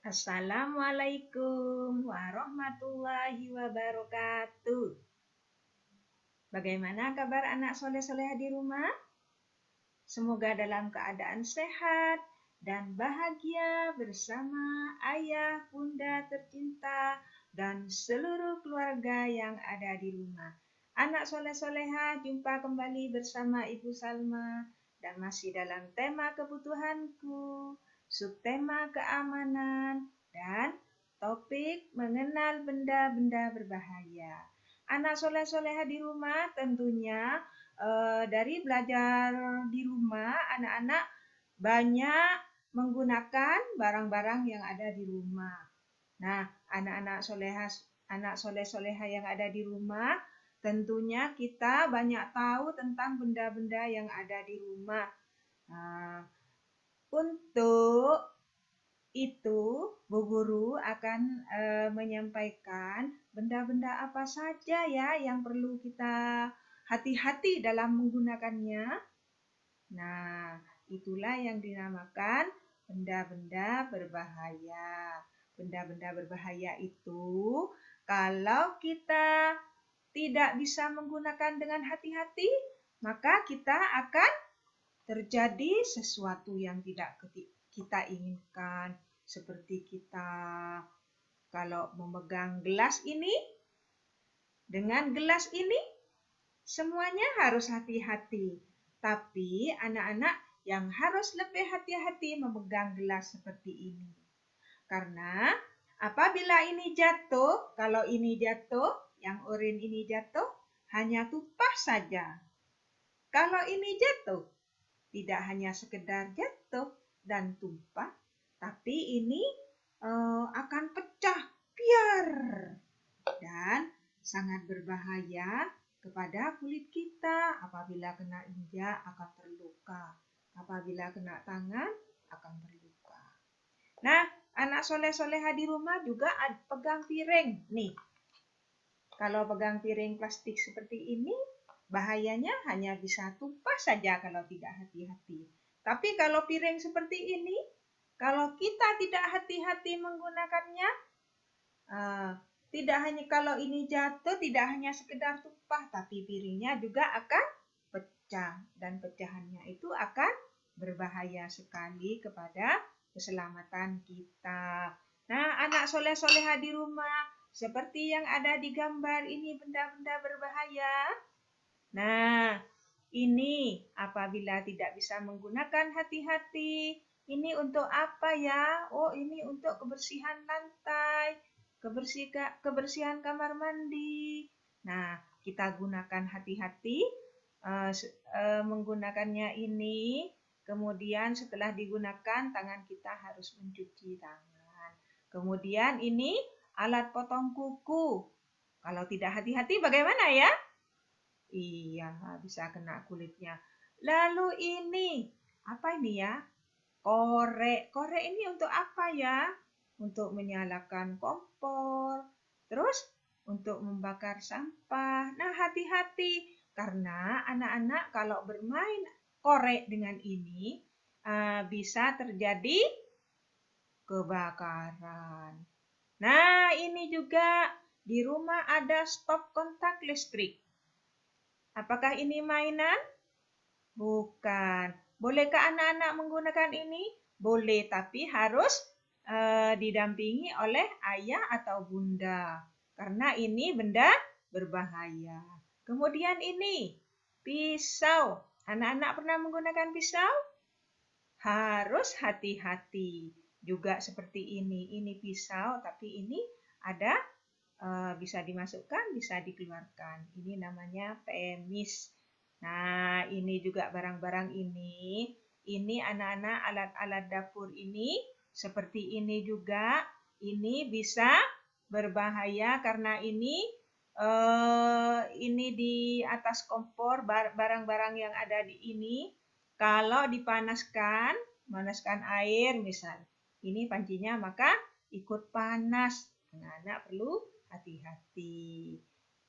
Assalamualaikum warahmatullahi wabarakatuh. Bagaimana kabar anak soleh-soleha di rumah? Semoga dalam keadaan sehat dan bahagia bersama ayah, bunda tercinta, dan seluruh keluarga yang ada di rumah. Anak soleh-soleha, jumpa kembali bersama Ibu Salma dan masih dalam tema kebutuhanku, subtema keamanan, dan topik mengenal benda-benda berbahaya. Anak soleh-soleha di rumah tentunya dari belajar di rumah, anak-anak banyak menggunakan barang-barang yang ada di rumah. Nah, anak soleh-soleha yang ada di rumah, tentunya kita banyak tahu tentang benda-benda yang ada di rumah. Nah, untuk itu, Bu Guru akan menyampaikan benda-benda apa saja ya yang perlu kita hati-hati dalam menggunakannya. Nah, itulah yang dinamakan benda-benda berbahaya. Benda-benda berbahaya itu kalau kita tidak bisa menggunakan dengan hati-hati, maka kita akan terjadi sesuatu yang tidak kita inginkan. Seperti kita kalau memegang gelas ini, dengan gelas ini semuanya harus hati-hati. Tapi anak-anak yang harus lebih hati-hati memegang gelas seperti ini. Karena apabila ini jatuh, kalau ini jatuh, yang oranye ini jatuh, hanya tumpah saja. Kalau ini jatuh, tidak hanya sekedar jatuh dan tumpah, tapi ini akan pecah, biar, dan sangat berbahaya kepada kulit kita. Apabila kena injak akan terluka, apabila kena tangan akan terluka. Nah, anak soleh-soleha di rumah juga pegang piring. Nih, kalau pegang piring plastik seperti ini, bahayanya hanya bisa tumpah saja kalau tidak hati-hati. Tapi kalau piring seperti ini, kalau kita tidak hati-hati menggunakannya, tidak hanya kalau ini jatuh, tidak hanya sekedar tumpah, tapi piringnya juga akan pecah. Dan pecahannya itu akan berbahaya sekali kepada keselamatan kita. Nah, anak soleh-soleha di rumah, seperti yang ada di gambar ini benda-benda berbahaya. Nah, ini apabila tidak bisa menggunakan hati-hati, ini untuk apa ya? Oh, ini untuk kebersihan lantai, kebersihan kamar mandi. Nah, kita gunakan hati-hati menggunakannya ini. Kemudian setelah digunakan, tangan kita harus mencuci tangan. Kemudian ini alat potong kuku. Kalau tidak hati-hati bagaimana ya? Iya, bisa kena kulitnya. Lalu ini, apa ini ya? Korek. Korek ini untuk apa ya? Untuk menyalakan kompor. Terus untuk membakar sampah. Nah, hati-hati. Karena anak-anak kalau bermain korek dengan ini, bisa terjadi kebakaran. Nah, ini juga di rumah ada stop kontak listrik. Apakah ini mainan? Bukan. Bolehkah anak-anak menggunakan ini? Boleh, tapi harus didampingi oleh ayah atau bunda. Karena ini benda berbahaya. Kemudian ini, pisau. Anak-anak pernah menggunakan pisau? Harus hati-hati. Juga seperti ini pisau, tapi ini ada bisa dimasukkan, bisa dikeluarkan. Ini namanya pemis. Nah, ini juga barang-barang ini. Ini anak-anak alat-alat dapur ini seperti ini juga. Ini bisa berbahaya karena ini di atas kompor, barang-barang yang ada di ini. Kalau dipanaskan air misal, ini pancinya maka ikut panas. Anak-anak perlu hati-hati.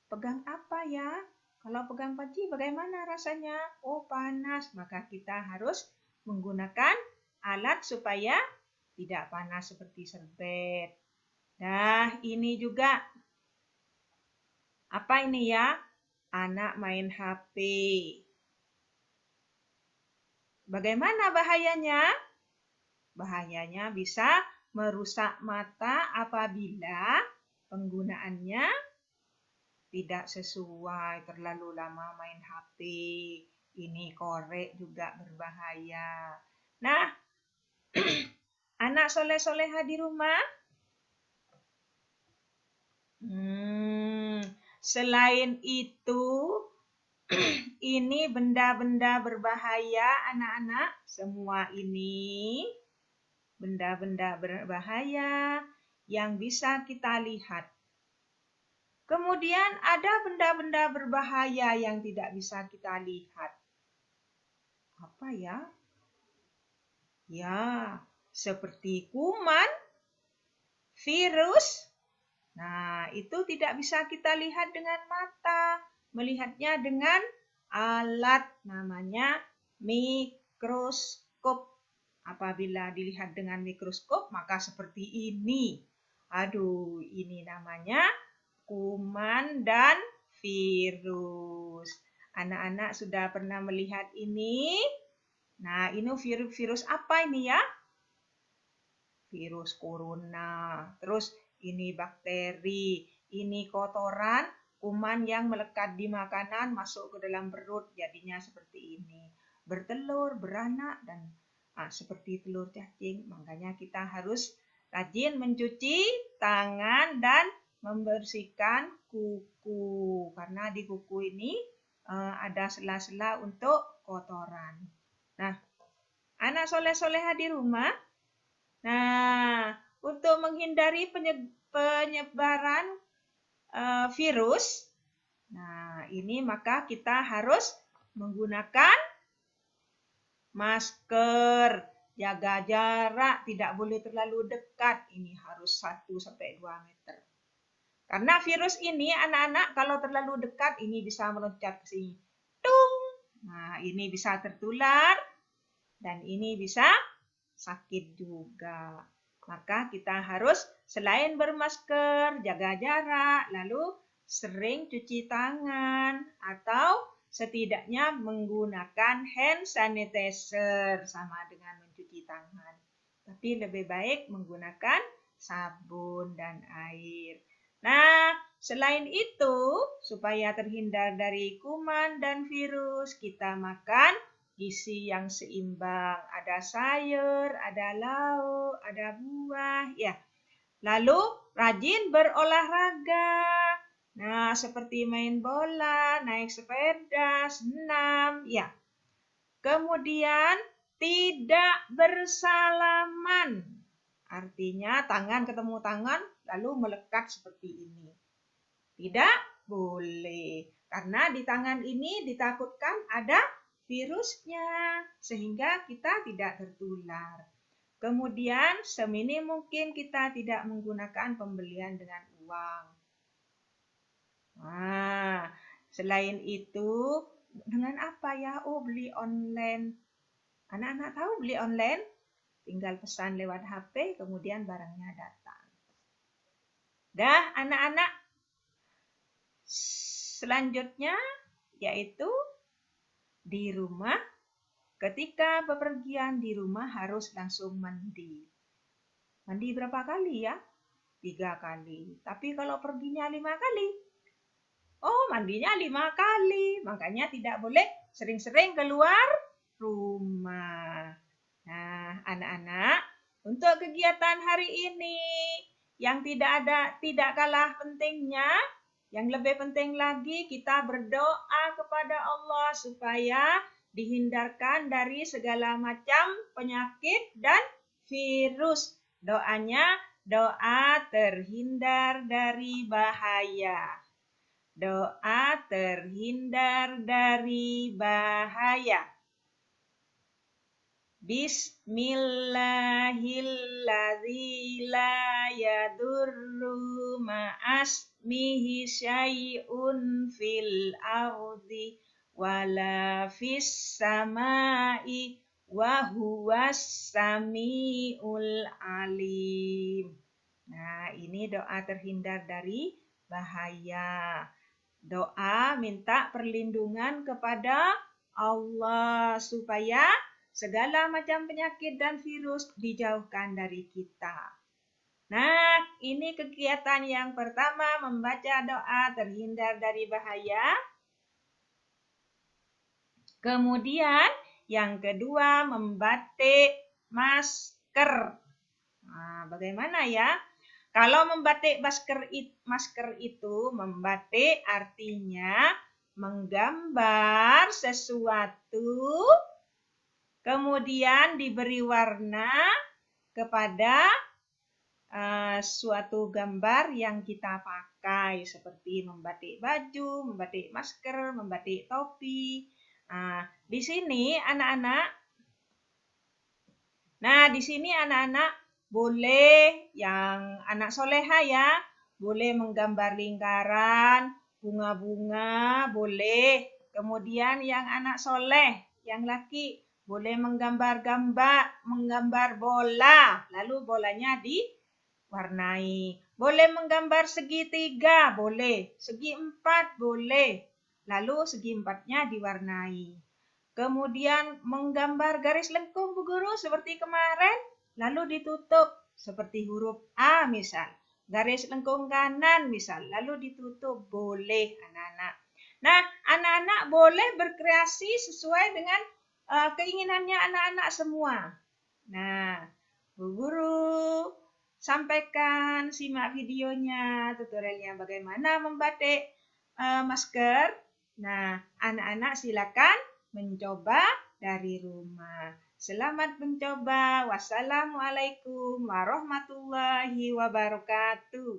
Pegang apa ya? Kalau pegang panci bagaimana rasanya? Oh, panas. Maka kita harus menggunakan alat supaya tidak panas seperti serbet. Nah, ini juga apa ini ya? Anak main HP. Bagaimana bahayanya? Bahayanya bisa merusak mata apabila penggunaannya tidak sesuai, terlalu lama main HP. Ini korek juga berbahaya. Nah, anak soleh-soleha di rumah, selain itu, ini benda-benda berbahaya anak-anak. Semua ini benda-benda berbahaya yang bisa kita lihat. Kemudian ada benda-benda berbahaya yang tidak bisa kita lihat. Apa ya? Ya, seperti kuman, virus. Nah, itu tidak bisa kita lihat dengan mata. Melihatnya dengan alat namanya mikroskop. Apabila dilihat dengan mikroskop, maka seperti ini. Aduh, ini namanya kuman dan virus. Anak-anak sudah pernah melihat ini? Nah, ini virus apa ini ya? Virus corona. Terus ini bakteri, ini kotoran, kuman yang melekat di makanan masuk ke dalam perut, jadinya seperti ini. Bertelur, beranak, dan seperti telur cacing. Makanya kita harus rajin mencuci tangan dan membersihkan kuku. Karena di kuku ini ada sela-sela untuk kotoran. Nah, anak soleh-soleha di rumah, untuk menghindari penyebaran virus, ini maka kita harus menggunakan masker, jaga jarak, tidak boleh terlalu dekat. Ini harus 1-2 meter. Karena virus ini anak-anak kalau terlalu dekat ini bisa meloncat ke sini. Tung! Nah, ini bisa tertular dan ini bisa sakit juga. Maka kita harus selain bermasker, jaga jarak, lalu sering cuci tangan atau setidaknya menggunakan hand sanitizer sama dengan mencuci tangan. Tapi lebih baik menggunakan sabun dan air. Nah, selain itu, supaya terhindar dari kuman dan virus, kita makan gizi yang seimbang. Ada sayur, ada lauk, ada buah, ya. Lalu rajin berolahraga. Nah, seperti main bola, naik sepeda, senam, ya. Kemudian tidak bersalaman. Artinya tangan ketemu tangan lalu melekat seperti ini. Tidak boleh. Karena di tangan ini ditakutkan ada virusnya sehingga kita tidak tertular. Kemudian seminim mungkin kita tidak menggunakan pembelian dengan uang. Nah, selain itu dengan apa ya? Oh, beli online. Anak-anak tahu beli online? Tinggal pesan lewat HP, kemudian barangnya datang. Dah, anak-anak. Selanjutnya yaitu di rumah, ketika bepergian di rumah harus langsung mandi. Mandi berapa kali ya? 3 kali. Tapi kalau perginya 5 kali, oh mandinya 5 kali. Makanya tidak boleh sering-sering keluar rumah. Nah, anak-anak, untuk kegiatan hari ini yang tidak kalah pentingnya, yang lebih penting lagi kita berdoa kepada Allah supaya dihindarkan dari segala macam penyakit dan virus. Doanya doa terhindar dari bahaya. Doa terhindar dari bahaya. Bismillahilladzi la yadurru ma'asmihi syai'un fil ardi wala fis samai wa huwas samiul alim. Nah, ini doa terhindar dari bahaya. Doa minta perlindungan kepada Allah supaya segala macam penyakit dan virus dijauhkan dari kita. Nah, ini kegiatan yang pertama, membaca doa terhindar dari bahaya. Kemudian yang kedua, membatik masker. Nah, bagaimana ya? Kalau membatik masker itu, membatik artinya menggambar sesuatu, kemudian diberi warna kepada suatu gambar yang kita pakai, seperti membatik baju, membatik masker, membatik topi. Nah, di sini anak-anak boleh, yang anak soleha ya, boleh menggambar lingkaran, bunga-bunga, boleh. Kemudian yang anak soleh, yang laki, boleh menggambar bola, lalu bolanya diwarnai. Boleh menggambar segitiga, boleh. Segi empat, boleh. Lalu segi empatnya diwarnai. Kemudian menggambar garis lengkung, Bu Guru, seperti kemarin, lalu ditutup seperti huruf A misal. Garis lengkung kanan misal, lalu ditutup, boleh anak-anak. Nah, anak-anak boleh berkreasi sesuai dengan keinginannya anak-anak semua. Nah, Bu Guru sampaikan, simak videonya, tutorialnya bagaimana membatik masker. Nah, anak-anak silakan mencoba dari rumah. Selamat mencoba. Wassalamualaikum warahmatullahi wabarakatuh.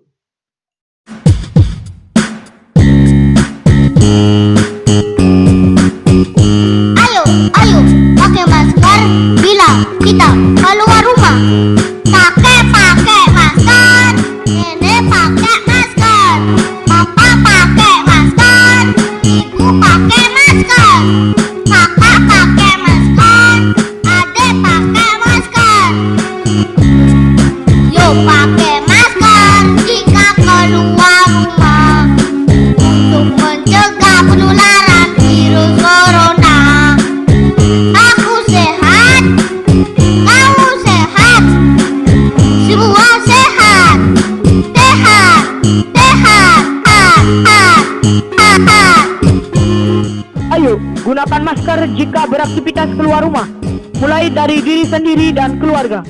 Ayo, pakai masker bila kita keluar rumah. Pakai masker. Nenek pakai masker. Papa pakai masker. Ibu pakai masker. Kakak pakai masker. Adik pakai masker. Yuk pakai masker jika keluar rumah untuk mencegah penularan virus corona. Aku sehat, kamu sehat, semua sehat, sehat, sehat, Ayo, gunakan masker jika beraktivitas keluar rumah, mulai dari diri sendiri dan keluarga.